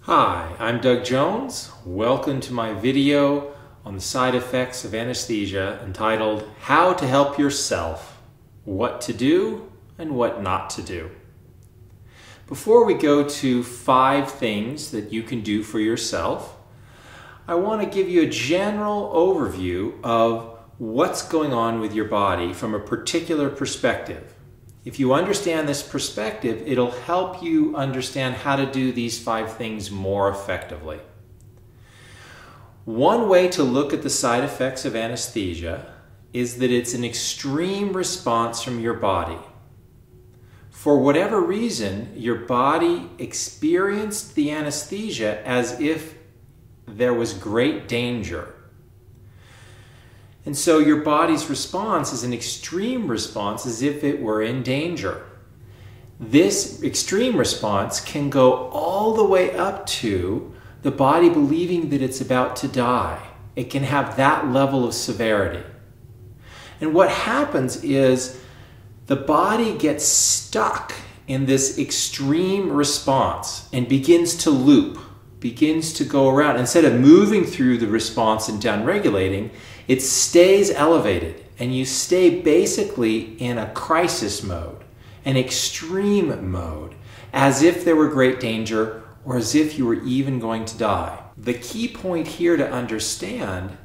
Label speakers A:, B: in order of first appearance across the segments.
A: Hi, I'm Doug Jones. Welcome to my video on the side effects of anesthesia entitled How to Help Yourself, What to Do and What Not to Do. Before we go to 5 things that you can do for yourself, I want to give you a general overview of what's going on with your body from a particular perspective. If you understand this perspective, it'll help you understand how to do these 5 things more effectively. One way to look at the side effects of anesthesia is that it's an extreme response from your body. For whatever reason, your body experienced the anesthesia as if there was great danger. And so your body's response is an extreme response as if it were in danger. This extreme response can go all the way up to the body believing that it's about to die. It can have that level of severity. And what happens is the body gets stuck in this extreme response and begins to loop, begins to go around. Instead of moving through the response and downregulating, it stays elevated, and you stay basically in a crisis mode, an extreme mode, as if there were great danger or as if you were even going to die. The key point here to understand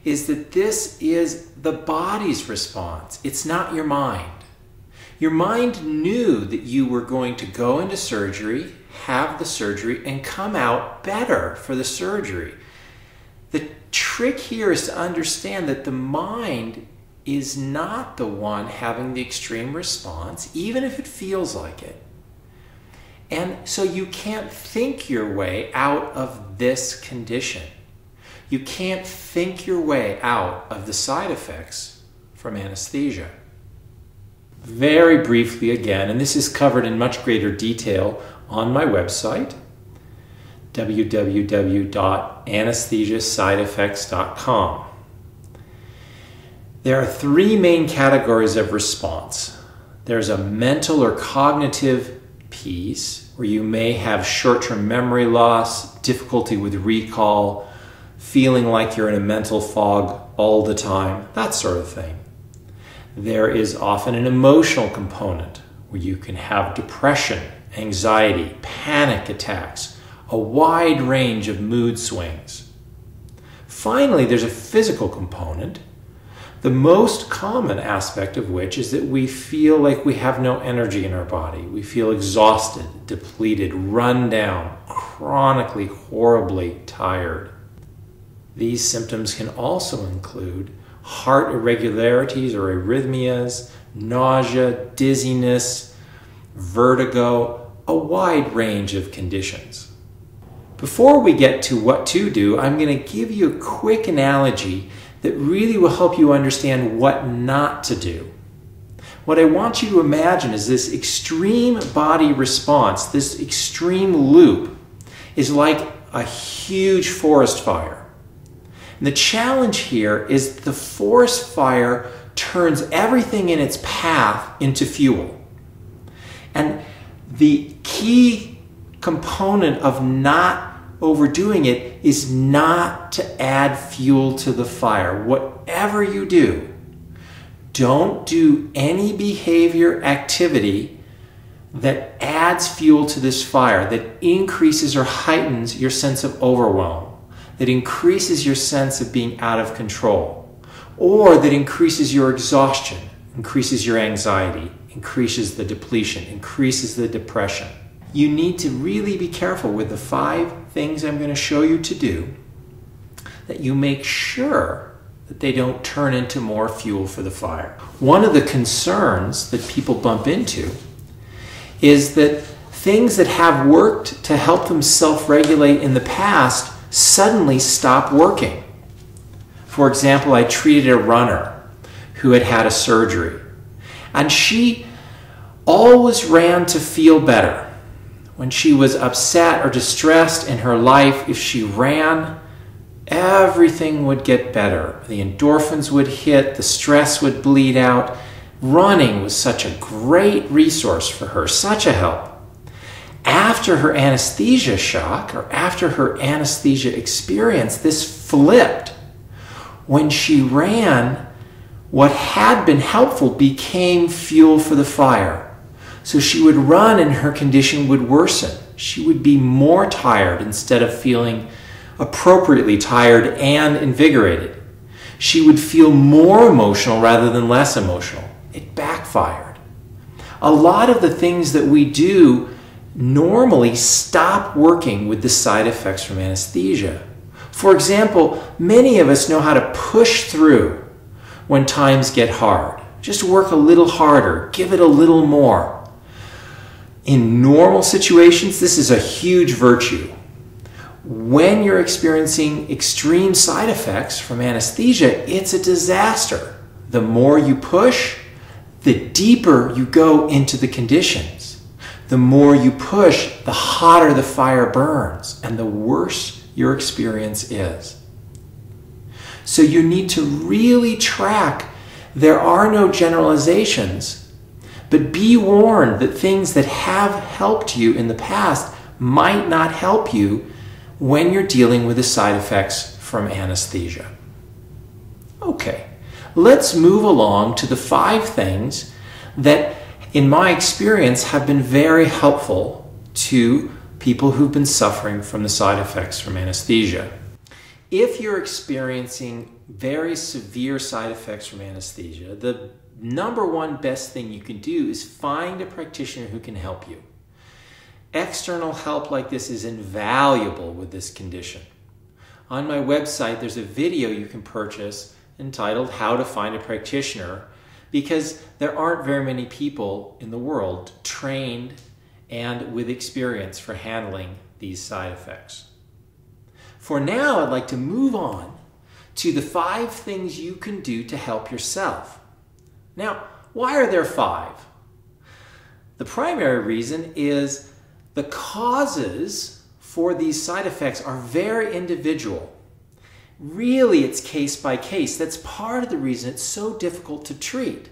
A: is that this is the body's response. It's not your mind. Your mind knew that you were going to go into surgery, have the surgery, and come out better for the surgery. The trick here is to understand that the mind is not the one having the extreme response, even if it feels like it. And so you can't think your way out of this condition. You can't think your way out of the side effects from anesthesia. Very briefly again, and this is covered in much greater detail on my website, www.anesthesiasideeffects.com. There are 3 main categories of response. There's a mental or cognitive piece where you may have short-term memory loss, difficulty with recall, feeling like you're in a mental fog all the time, that sort of thing. There is often an emotional component where you can have depression, anxiety, panic attacks, a wide range of mood swings. Finally, there's a physical component, the most common aspect of which is that we feel like we have no energy in our body. We feel exhausted, depleted, run down, chronically, horribly tired. These symptoms can also include heart irregularities or arrhythmias, nausea, dizziness, vertigo, a wide range of conditions. Before we get to what to do, I'm going to give you a quick analogy that really will help you understand what not to do. What I want you to imagine is this extreme body response, this extreme loop, is like a huge forest fire. And the challenge here is the forest fire turns everything in its path into fuel. And the key component of not overdoing it is not to add fuel to the fire. Whatever you do, don't do any behavior activity that adds fuel to this fire, that increases or heightens your sense of overwhelm, that increases your sense of being out of control, or that increases your exhaustion, increases your anxiety, increases the depletion, increases the depression. You need to really be careful with the 5 things I'm going to show you to do, that you make sure that they don't turn into more fuel for the fire. One of the concerns that people bump into is that things that have worked to help them self-regulate in the past suddenly stop working. For example, I treated a runner who had had a surgery, and she always ran to feel better. When she was upset or distressed in her life, if she ran, everything would get better. The endorphins would hit, the stress would bleed out. Running was such a great resource for her, such a help. After her anesthesia shock, or after her anesthesia experience, this flipped. When she ran, what had been helpful became fuel for the fire. So she would run and her condition would worsen. She would be more tired instead of feeling appropriately tired and invigorated. She would feel more emotional rather than less emotional. It backfired. A lot of the things that we do normally stop working with the side effects from anesthesia. For example, many of us know how to push through when times get hard. Just work a little harder, give it a little more. In normal situations, this is a huge virtue. When you're experiencing extreme side effects from anesthesia, it's a disaster. The more you push, the deeper you go into the conditions. The more you push, the hotter the fire burns and the worse your experience is. So you need to really track. There are no generalizations, but be warned that things that have helped you in the past might not help you when you're dealing with the side effects from anesthesia. Okay, let's move along to the 5 things that, in my experience, have been very helpful to people who've been suffering from the side effects from anesthesia. If you're experiencing very severe side effects from anesthesia, the number one best thing you can do is find a practitioner who can help you. External help like this is invaluable with this condition. On my website, there's a video you can purchase entitled How to Find a Practitioner, because there aren't very many people in the world trained and with experience for handling these side effects. For now, I'd like to move on to the 5 things you can do to help yourself. Now, why are there 5? The primary reason is the causes for these side effects are very individual. Really, it's case by case. That's part of the reason it's so difficult to treat.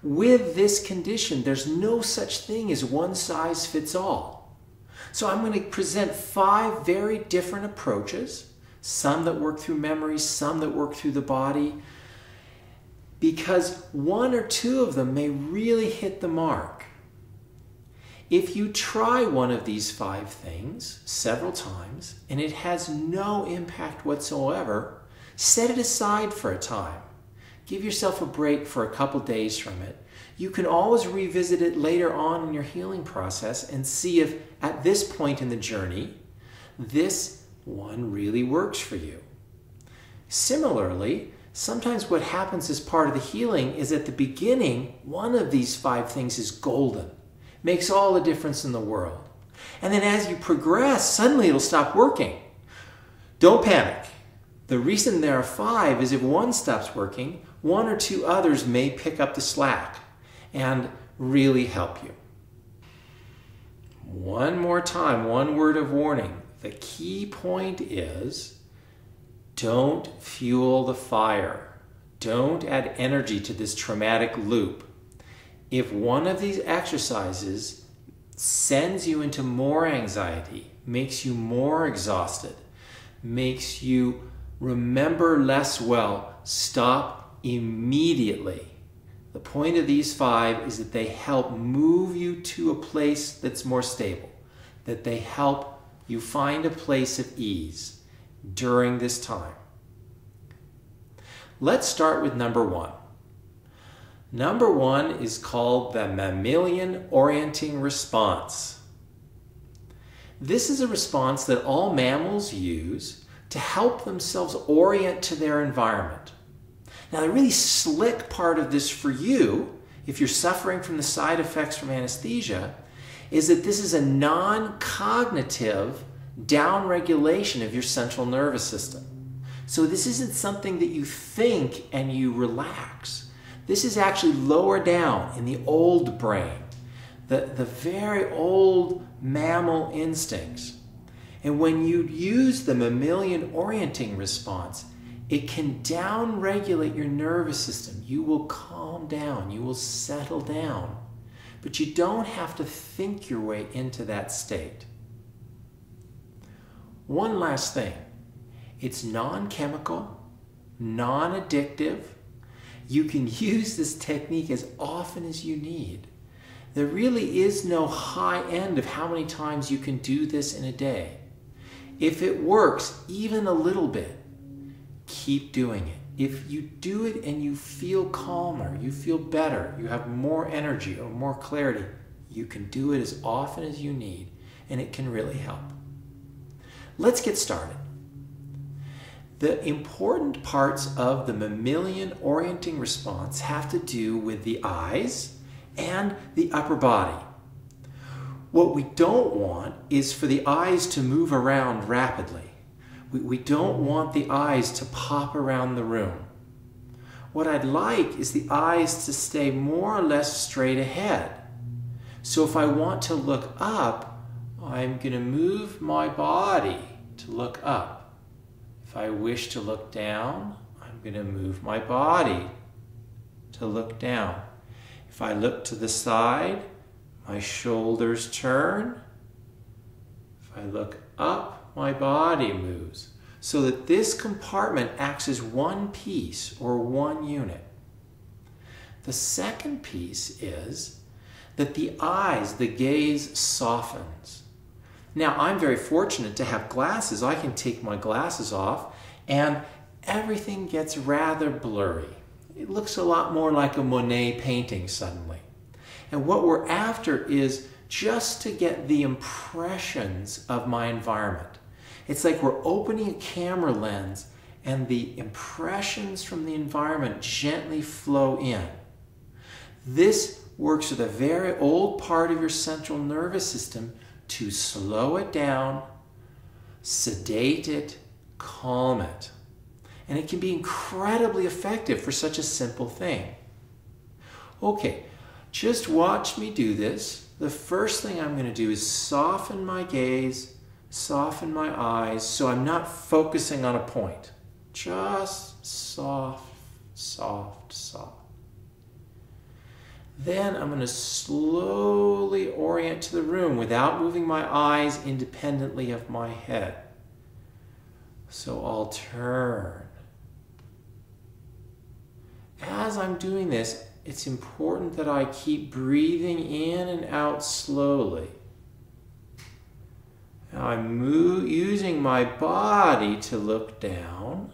A: With this condition, there's no such thing as one size fits all. So I'm going to present 5 very different approaches, some that work through memory, some that work through the body, because 1 or 2 of them may really hit the mark. If you try one of these 5 things several times and it has no impact whatsoever, set it aside for a time. Give yourself a break for a couple days from it. You can always revisit it later on in your healing process and see if at this point in the journey, this one really works for you. Similarly, sometimes what happens as part of the healing is at the beginning, one of these 5 things is golden. Makes all the difference in the world. And then as you progress, suddenly it'll stop working. Don't panic. The reason there are 5 is if one stops working, 1 or 2 others may pick up the slack and really help you. One more time, one word of warning. The key point is don't fuel the fire. Don't add energy to this traumatic loop. If one of these exercises sends you into more anxiety, makes you more exhausted, makes you remember less well, stop immediately. The point of these 5 is that they help move you to a place that's more stable, that they help you find a place of ease during this time. Let's start with number 1. Number 1 is called the mammalian orienting response. This is a response that all mammals use to help themselves orient to their environment. Now, the really slick part of this for you, if you're suffering from the side effects from anesthesia, is that this is a non-cognitive downregulation of your central nervous system. So this isn't something that you think and you relax. This is actually lower down in the old brain, the very old mammal instincts. And when you use the mammalian orienting response, it can down-regulate your nervous system. You will calm down. You will settle down. but you don't have to think your way into that state. One last thing, it's non-chemical, non-addictive. You can use this technique as often as you need. There really is no high end of how many times you can do this in a day. If it works even a little bit, keep doing it. If you do it and you feel calmer, you feel better, you have more energy or more clarity, you can do it as often as you need, and it can really help. Let's get started. The important parts of the mammalian orienting response have to do with the eyes and the upper body. What we don't want is for the eyes to move around rapidly. We don't want the eyes to pop around the room. What I'd like is the eyes to stay more or less straight ahead. So if I want to look up, I'm going to move my body to look up. If I wish to look down, I'm going to move my body to look down. If I look to the side, my shoulders turn. If I look up, my body moves, so that this compartment acts as one piece or one unit. The second piece is that the eyes, the gaze softens. Now, I'm very fortunate to have glasses. I can take my glasses off and everything gets rather blurry. It looks a lot more like a Monet painting suddenly. And what we're after is just to get the impressions of my environment. It's like we're opening a camera lens and the impressions from the environment gently flow in. This works with a very old part of your central nervous system to slow it down, sedate it, calm it. And it can be incredibly effective for such a simple thing. Okay, just watch me do this. The first thing I'm going to do is soften my gaze, soften my eyes, so I'm not focusing on a point. Just soft, soft, soft. Then I'm going to slowly orient to the room without moving my eyes independently of my head. So I'll turn. As I'm doing this, it's important that I keep breathing in and out slowly. Now I'm using my body to look down,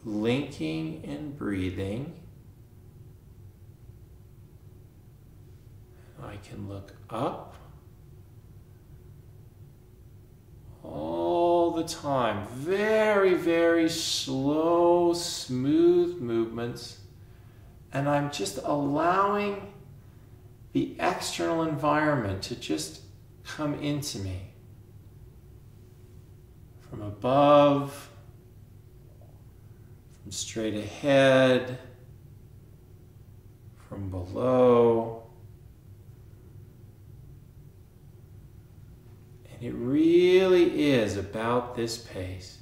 A: blinking and breathing. I can look up all the time. Very, very slow, smooth movements. And I'm just allowing the external environment to just come into me. From above, from straight ahead, from below. And it really is about this pace.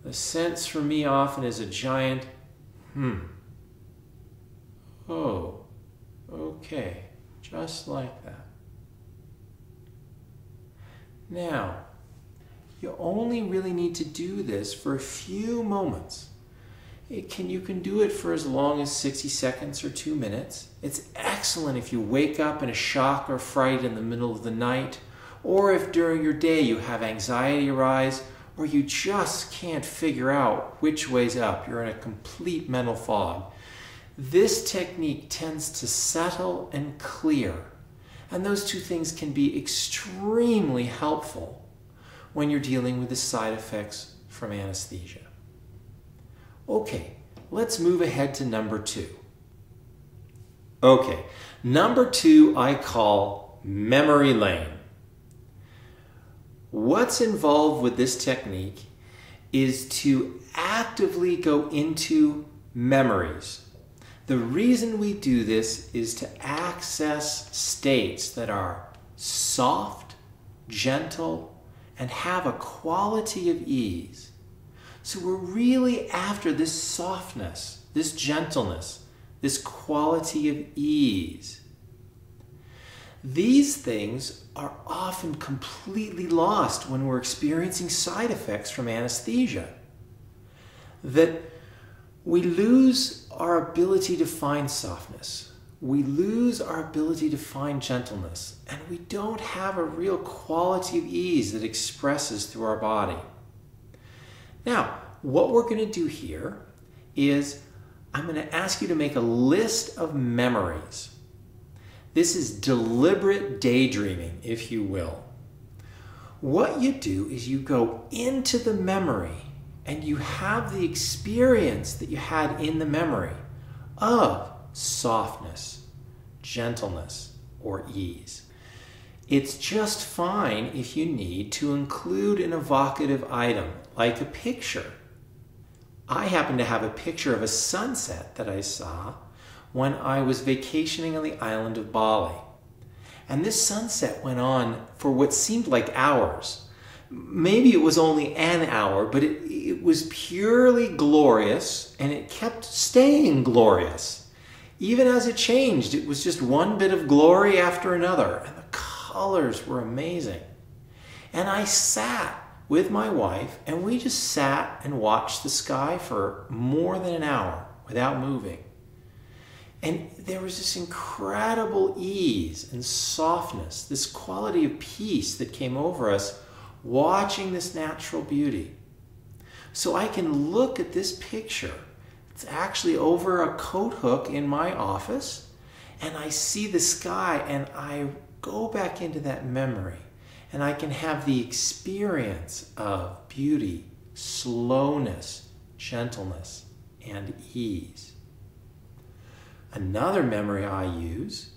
A: The sense for me often is a giant oh, okay, just like that. Now, you only really need to do this for a few moments. You can do it for as long as 60 seconds or 2 minutes. It's excellent if you wake up in a shock or fright in the middle of the night, or if during your day you have anxiety arise, or you just can't figure out which way's up. You're in a complete mental fog. This technique tends to settle and clear, and those two things can be extremely helpful when you're dealing with the side effects from anesthesia. Okay, let's move ahead to number 2. Okay, number 2 I call memory lane. What's involved with this technique is to actively go into memories. The reason we do this is to access states that are soft, gentle, and have a quality of ease. So we're really after this softness, this gentleness, this quality of ease. These things are often completely lost when we're experiencing side effects from anesthesia. That we lose our ability to find softness. We lose our ability to find gentleness. And we don't have a real quality of ease that expresses through our body. Now, what we're going to do here is I'm going to ask you to make a list of memories. This is deliberate daydreaming, if you will. What you do is you go into the memory and you have the experience that you had in the memory of softness, gentleness, or ease. It's just fine if you need to include an evocative item, like a picture. I happen to have a picture of a sunset that I saw when I was vacationing on the island of Bali. And this sunset went on for what seemed like hours. Maybe it was only an hour, but it was purely glorious, and it kept staying glorious. Even as it changed, it was just one bit of glory after another, and the colors were amazing. And I sat with my wife, and we just sat and watched the sky for more than an hour without moving. And there was this incredible ease and softness, this quality of peace that came over us watching this natural beauty. So I can look at this picture. It's actually over a coat hook in my office, and I see the sky, and I go back into that memory, and I can have the experience of beauty, slowness, gentleness, and ease. Another memory I use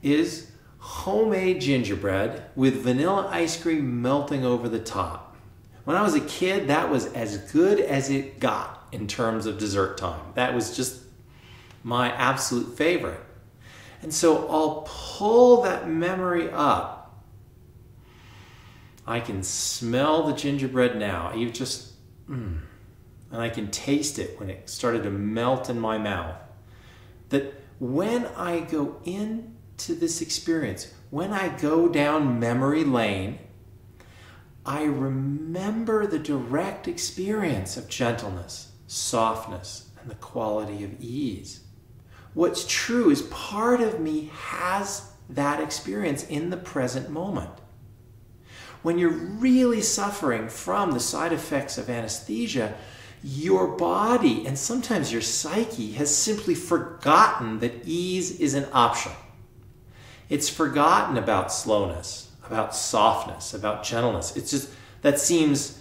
A: is homemade gingerbread with vanilla ice cream melting over the top. When I was a kid, that was as good as it got in terms of dessert time. That was just my absolute favorite. And so I'll pull that memory up. I can smell the gingerbread now. And I can taste it when it started to melt in my mouth. That when I go into this experience, when I go down memory lane, I remember the direct experience of gentleness, softness, and the quality of ease. What's true is part of me has that experience in the present moment. When you're really suffering from the side effects of anesthesia, your body and sometimes your psyche has simply forgotten that ease is an option. It's forgotten about slowness, about softness, about gentleness. It's just, that seems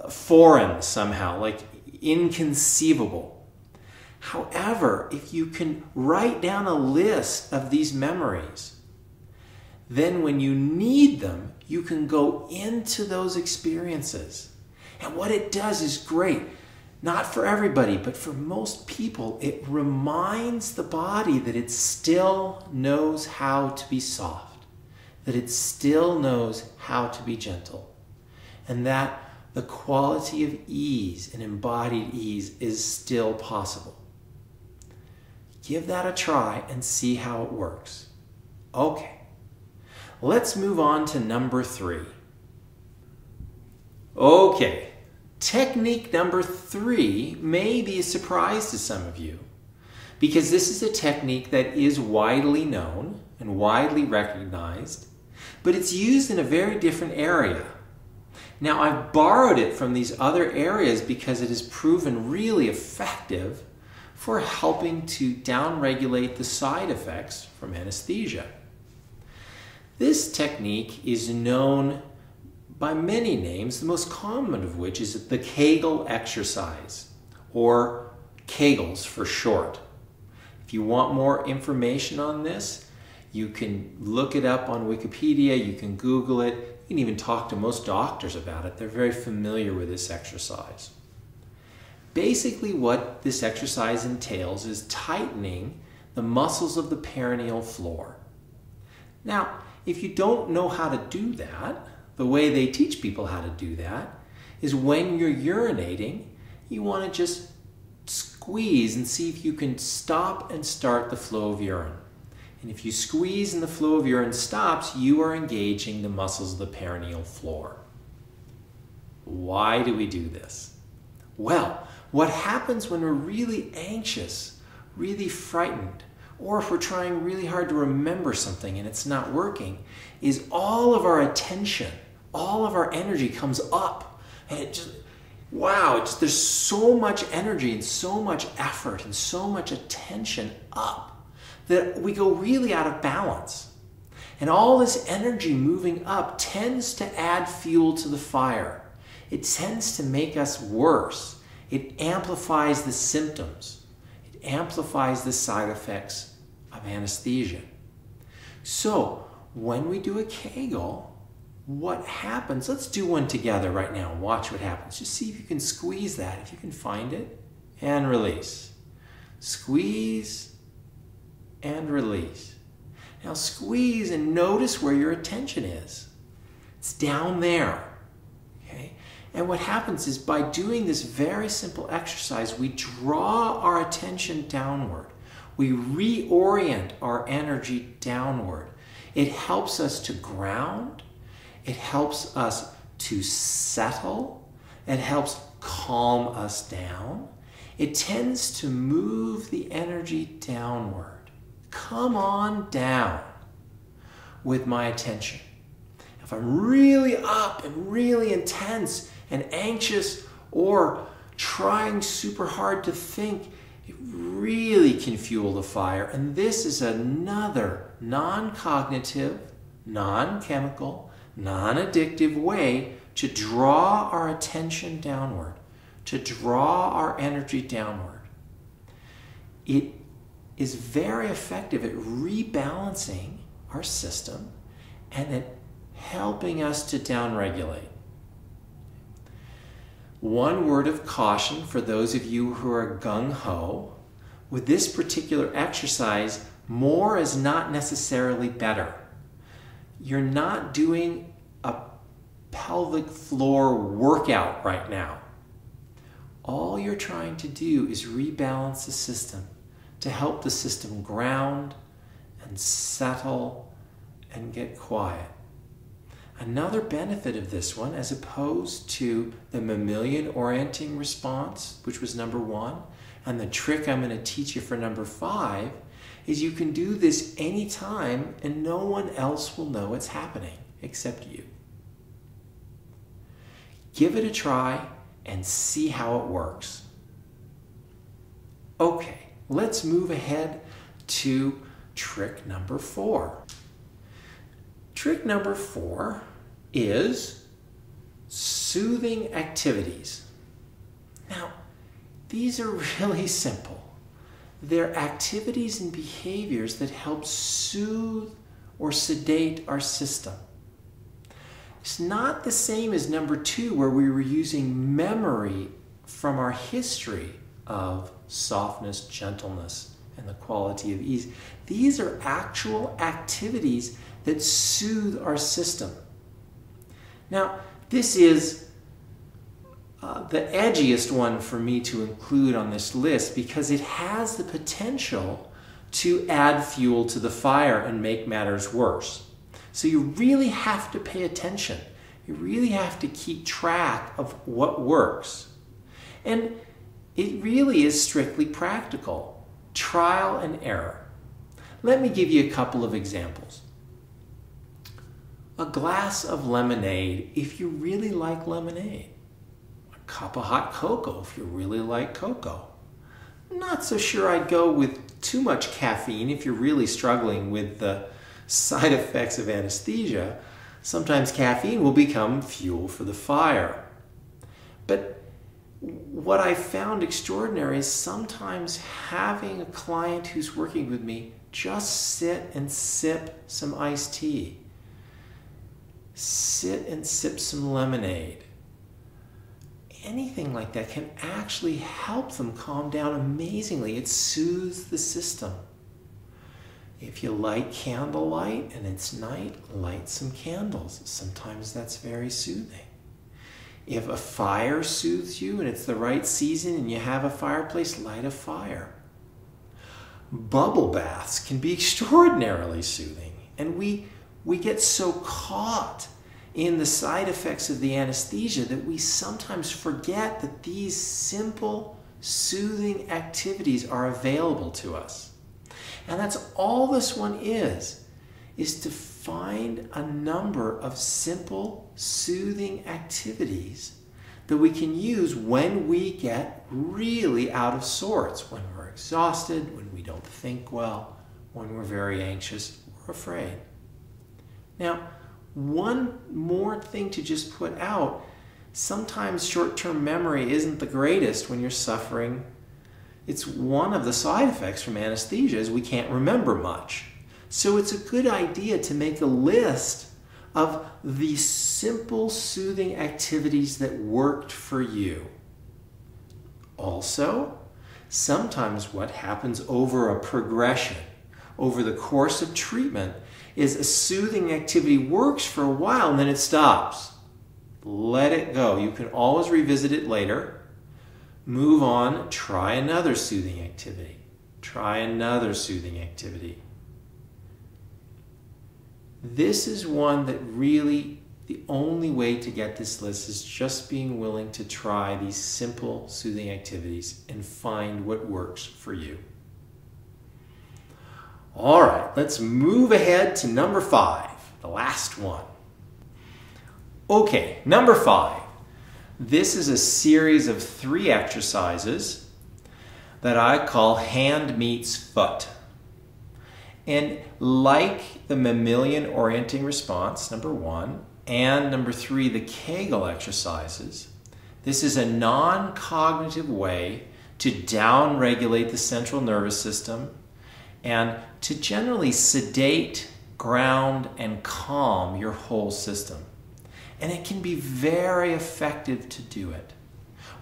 A: foreign somehow, like inconceivable. However, if you can write down a list of these memories, then when you need them, you can go into those experiences. And what it does is great. Not for everybody, but for most people, it reminds the body that it still knows how to be soft, that it still knows how to be gentle, and that the quality of ease and embodied ease is still possible. Give that a try and see how it works. Okay, let's move on to number 3. Okay. Technique number 3 may be a surprise to some of you, because this is a technique that is widely known and widely recognized, but it's used in a very different area. Now, I've borrowed it from these other areas because it has proven really effective for helping to downregulate the side effects from anesthesia. This technique is known by many names, the most common of which is the Kegel exercise, or Kegels for short. If you want more information on this, you can look it up on Wikipedia, you can Google it, you can even talk to most doctors about it. They're very familiar with this exercise. Basically, what this exercise entails is tightening the muscles of the perineal floor. Now, if you don't know how to do that, the way they teach people how to do that is when you're urinating, you want to just squeeze and see if you can stop and start the flow of urine. And if you squeeze and the flow of urine stops, you are engaging the muscles of the perineal floor. Why do we do this? Well, what happens when we're really anxious, really frightened, or if we're trying really hard to remember something and it's not working, is all of our attention, all of our energy comes up. And it just, wow, there's so much energy and so much effort and so much attention up that we go really out of balance. And all this energy moving up tends to add fuel to the fire. It tends to make us worse. It amplifies the symptoms. It amplifies the side effects of anesthesia. So when we do a Kegel, what happens? Let's do one together right now and watch what happens. Just see if you can squeeze that, if you can find it, and release. Squeeze and release. Now squeeze and notice where your attention is. It's down there. Okay? And what happens is by doing this very simple exercise, we draw our attention downward. We reorient our energy downward. It helps us to ground. It helps us to settle. It helps calm us down. It tends to move the energy downward. Come on down with my attention. If I'm really up and really intense and anxious or trying super hard to think, it really can fuel the fire. And this is another non-cognitive, non-chemical, non-addictive way to draw our attention downward, to draw our energy downward. It is very effective at rebalancing our system and at helping us to downregulate. One word of caution for those of you who are gung-ho, with this particular exercise, more is not necessarily better. You're not doing a pelvic floor workout right now. All you're trying to do is rebalance the system to help the system ground and settle and get quiet. Another benefit of this one, as opposed to the mammalian orienting response, which was number 1, and the trick I'm going to teach you for number 5, is you can do this anytime and no one else will know it's happening except you. Give it a try and see how it works. Okay. Let's move ahead to trick number 4. Trick number 4 is soothing activities. Now, these are really simple. They're activities and behaviors that help soothe or sedate our system. It's not the same as number 2, where we were using memory from our history of softness, gentleness, and the quality of ease. These are actual activities that soothe our system. Now, this is the edgiest one for me to include on this list because it has the potential to add fuel to the fire and make matters worse. So you really have to pay attention. You really have to keep track of what works. And it really is strictly practical, trial and error. Let me give you a couple of examples. A glass of lemonade if you really like lemonade. A cup of hot cocoa if you really like cocoa. I'm not so sure I'd go with too much caffeine if you're really struggling with the side effects of anesthesia. Sometimes caffeine will become fuel for the fire. But what I found extraordinary is sometimes having a client who's working with me just sit and sip some iced tea. Sit and sip some lemonade. Anything like that can actually help them calm down amazingly. It soothes the system. If you like candlelight and it's night, light some candles. Sometimes that's very soothing. If a fire soothes you and it's the right season and you have a fireplace, light a fire. Bubble baths can be extraordinarily soothing, and we get so caught in the side effects of the anesthesia that we sometimes forget that these simple, soothing activities are available to us. And that's all this one is to find a number of simple, soothing activities that we can use when we get really out of sorts, when we're exhausted, when we don't think well, when we're very anxious or afraid. Now, one more thing to just put out, sometimes short-term memory isn't the greatest when you're suffering. It's one of the side effects from anesthesia is we can't remember much. So it's a good idea to make a list of the simple, soothing activities that worked for you. Also, sometimes what happens over a progression, over the course of treatment, is a soothing activity works for a while and then it stops. Let it go. You can always revisit it later. Move on. Try another soothing activity. Try another soothing activity. This is one that really, the only way to get this list is just being willing to try these simple soothing activities and find what works for you. All right, let's move ahead to number 5, the last one. Okay, number 5. This is a series of 3 exercises that I call hand meets foot. And like the mammalian orienting response, number 1, and number 3, the Kegel exercises, this is a non-cognitive way to down-regulate the central nervous system and to generally sedate, ground, and calm your whole system. And it can be very effective to do it.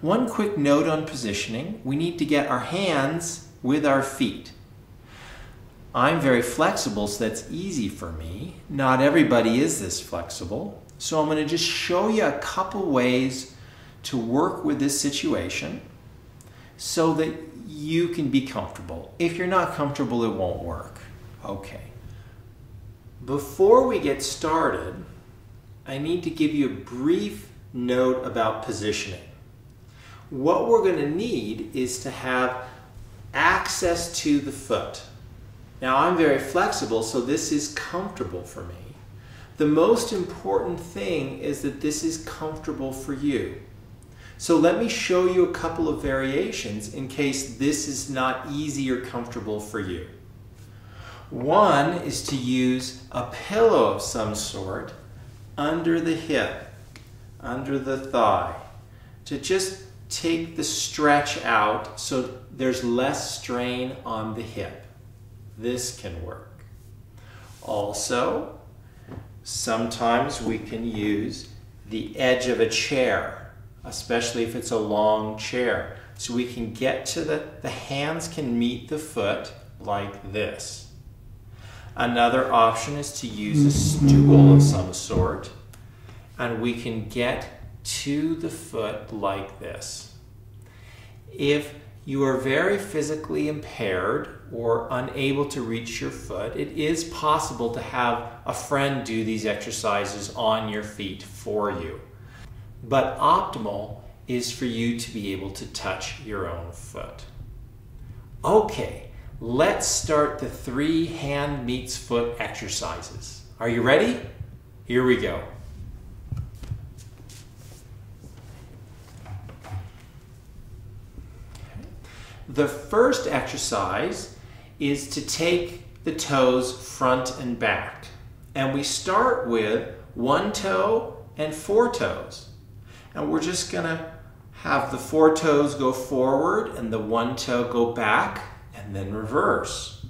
A: One quick note on positioning, we need to get our hands with our feet. I'm very flexible, so that's easy for me. Not everybody is this flexible. So I'm going to just show you a couple ways to work with this situation so that you can be comfortable. If you're not comfortable, it won't work. Okay. Before we get started, I need to give you a brief note about positioning. What we're going to need is to have access to the foot. Now, I'm very flexible, so this is comfortable for me. The most important thing is that this is comfortable for you. So let me show you a couple of variations in case this is not easy or comfortable for you. One is to use a pillow of some sort under the hip, under the thigh, to just take the stretch out so there's less strain on the hip. This can work. Also, sometimes we can use the edge of a chair, especially if it's a long chair. So we can get to the hands can meet the foot like this. Another option is to use a stool of some sort, and we can get to the foot like this. If you are very physically impaired or unable to reach your foot, it is possible to have a friend do these exercises on your feet for you. But optimal is for you to be able to touch your own foot. Okay, let's start the 3 hand meets foot exercises. Are you ready? Here we go. The first exercise is to take the toes front and back. And we start with 1 toe and 4 toes. And we're just going to have the 4 toes go forward and the 1 toe go back and then reverse.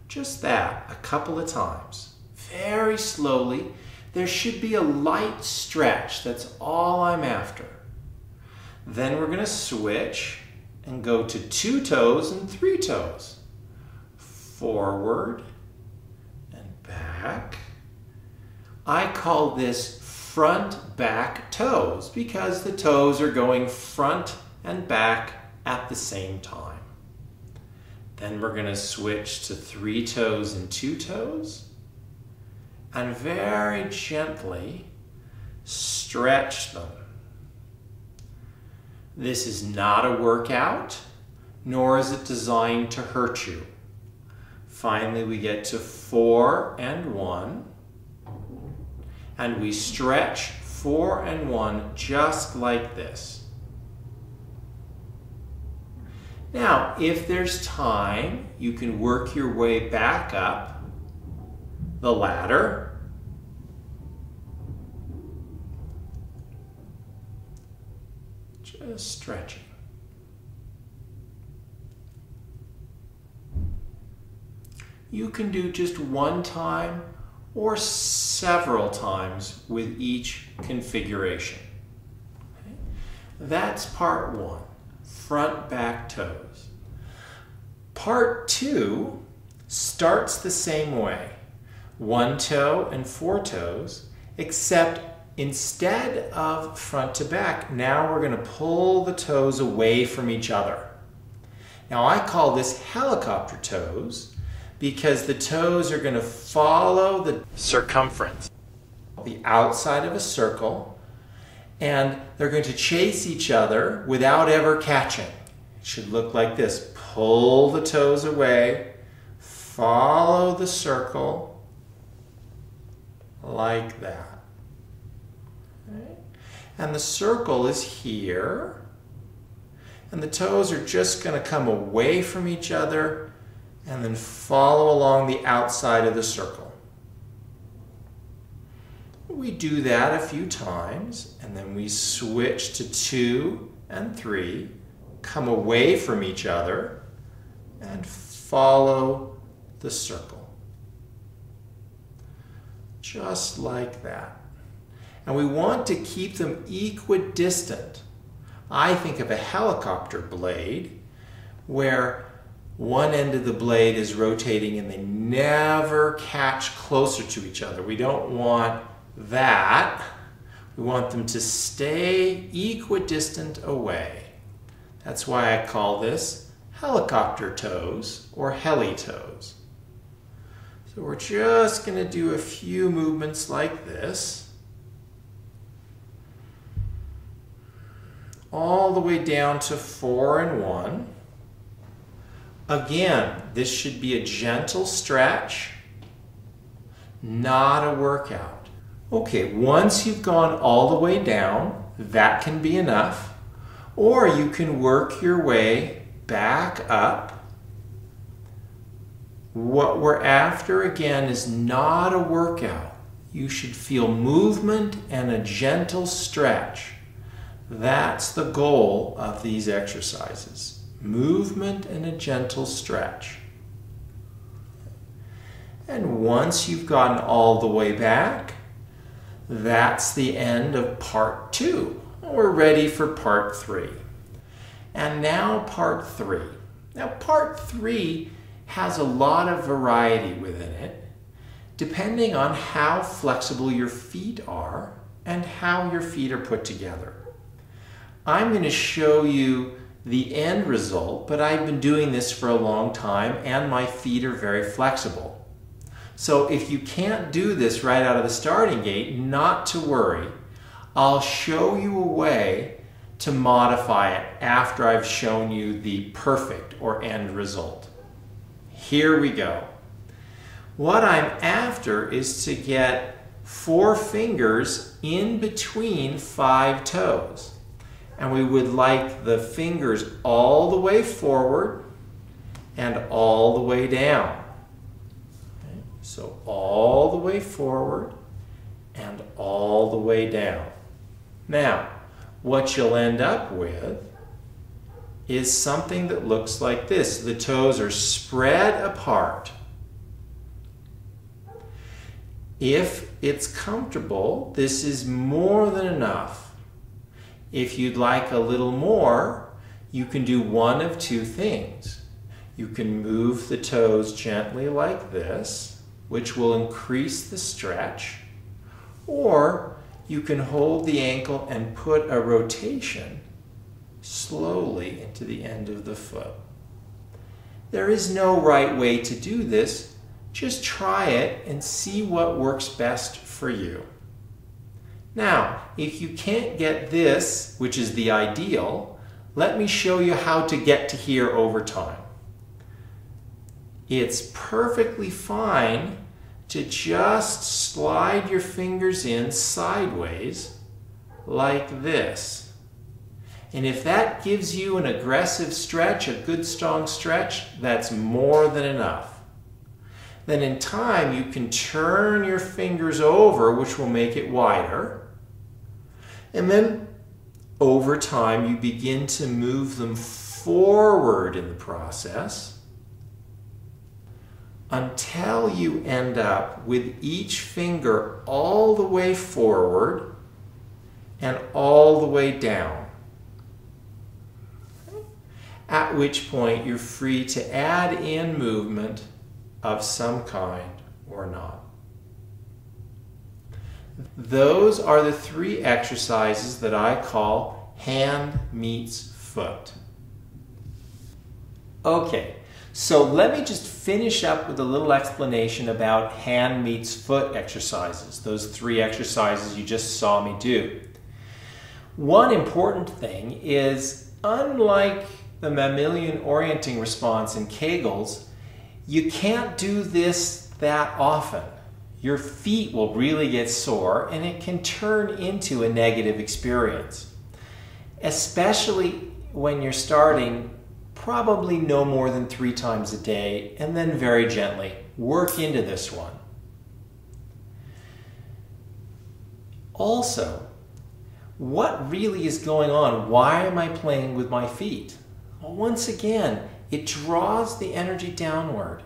A: Just that, a couple of times. Very slowly. There should be a light stretch. That's all I'm after. Then we're going to switch and go to 2 toes and 3 toes. Forward and back. I call this front back toes because the toes are going front and back at the same time. Then we're going to switch to 3 toes and 2 toes and very gently stretch them. This is not a workout, nor is it designed to hurt you. Finally, we get to 4 and 1, and we stretch 4 and 1 just like this. Now, if there's time, you can work your way back up the ladder. Just stretching. You can do just one time or several times with each configuration. Okay? That's part 1, front back toes. Part 2 starts the same way, 1 toe and 4 toes, except instead of front to back, now we're going to pull the toes away from each other. Now I call this helicopter toes because the toes are going to follow the circumference, the outside of a circle, and they're going to chase each other without ever catching. It should look like this. Pull the toes away, follow the circle, like that. Okay? And the circle is here, and the toes are just going to come away from each other and then follow along the outside of the circle. We do that a few times, and then we switch to 2 and 3, come away from each other, and follow the circle. Just like that. And we want to keep them equidistant. I think of a helicopter blade where one end of the blade is rotating and they never catch closer to each other. We don't want that. We want them to stay equidistant away. That's why I call this helicopter toes or heli toes. So we're just going to do a few movements like this, all the way down to 4 and 1. Again, this should be a gentle stretch, not a workout. Okay, once you've gone all the way down, that can be enough. Or you can work your way back up. What we're after, again, is not a workout. You should feel movement and a gentle stretch. That's the goal of these exercises. Movement and a gentle stretch. And once you've gotten all the way back, that's the end of part 2. We're ready for part 3. And now part 3. Now part 3 has a lot of variety within it, depending on how flexible your feet are and how your feet are put together. I'm going to show you the end result, but I've been doing this for a long time and my feet are very flexible. So if you can't do this right out of the starting gate, not to worry. I'll show you a way to modify it after I've shown you the perfect or end result. Here we go. What I'm after is to get 4 fingers in between 5 toes. And we would like the fingers all the way forward and all the way down. Okay? So all the way forward and all the way down. Now, what you'll end up with is something that looks like this. The toes are spread apart. If it's comfortable, this is more than enough. If you'd like a little more, you can do one of 2 things. You can move the toes gently like this, which will increase the stretch, or you can hold the ankle and put a rotation slowly into the end of the foot. There is no right way to do this. Just try it and see what works best for you. Now, if you can't get this, which is the ideal, let me show you how to get to here over time. It's perfectly fine to just slide your fingers in sideways like this. And if that gives you an aggressive stretch, a good strong stretch, that's more than enough. Then in time you can turn your fingers over, which will make it wider. And then over time you begin to move them forward in the process until you end up with each finger all the way forward and all the way down. At which point you're free to add in movement of some kind or not. Those are the 3 exercises that I call hand meets foot. Okay, so let me just finish up with a little explanation about hand meets foot exercises, those 3 exercises you just saw me do. One important thing is, unlike the mammalian orienting response in Kegels, you can't do this that often. Your feet will really get sore and it can turn into a negative experience. Especially when you're starting, probably no more than 3 times a day, and then very gently work into this one. Also, what really is going on? Why am I playing with my feet? Well, once again, it draws the energy downward.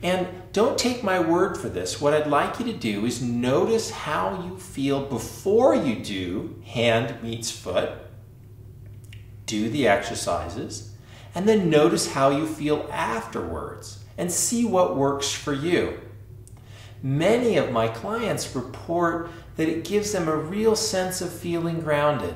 A: And don't take my word for this. What I'd like you to do is notice how you feel before you do hand meets foot, do the exercises, and then notice how you feel afterwards and see what works for you. Many of my clients report that it gives them a real sense of feeling grounded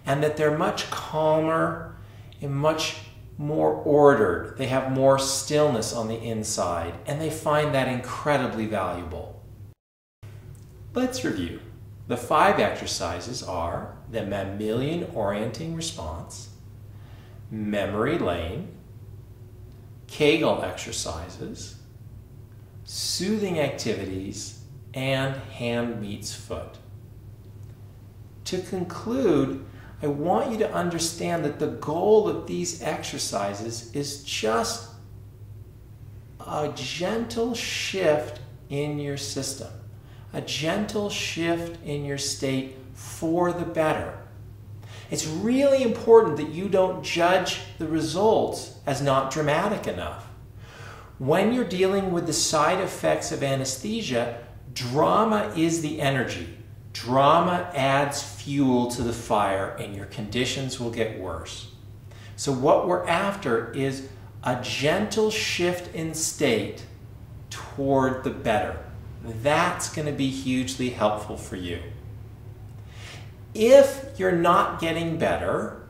A: and that they're much calmer and much more ordered. They have more stillness on the inside, and they find that incredibly valuable. Let's review. The 5 exercises are the mammalian orienting response, memory lane, Kegel exercises, soothing activities, and hand meets foot. To conclude, I want you to understand that the goal of these exercises is just a gentle shift in your system, a gentle shift in your state for the better. It's really important that you don't judge the results as not dramatic enough. When you're dealing with the side effects of anesthesia, drama is the energy. Drama adds fuel to the fire and your conditions will get worse. So what we're after is a gentle shift in state toward the better. That's going to be hugely helpful for you. If you're not getting better,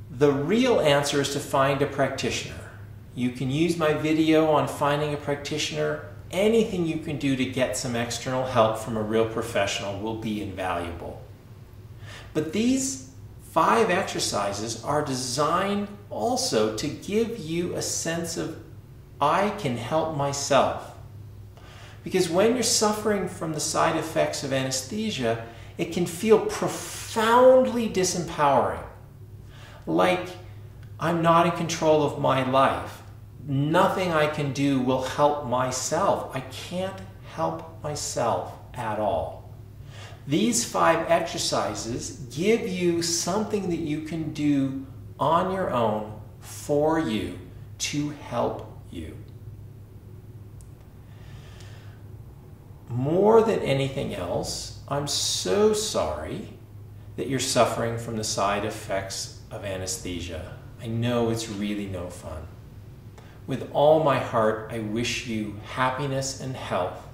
A: the real answer is to find a practitioner. You can use my video on finding a practitioner. Anything you can do to get some external help from a real professional will be invaluable. But these 5 exercises are designed also to give you a sense of, I can help myself. Because when you're suffering from the side effects of anesthesia, it can feel profoundly disempowering. Like, I'm not in control of my life. Nothing I can do will help myself. I can't help myself at all. These 5 exercises give you something that you can do on your own for you to help you. More than anything else, I'm so sorry that you're suffering from the side effects of anesthesia. I know it's really no fun. With all my heart, I wish you happiness and health.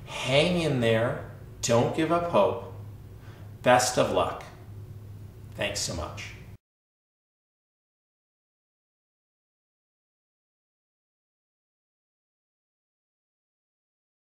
A: Hang in there. Don't give up hope. Best of luck. Thanks so much.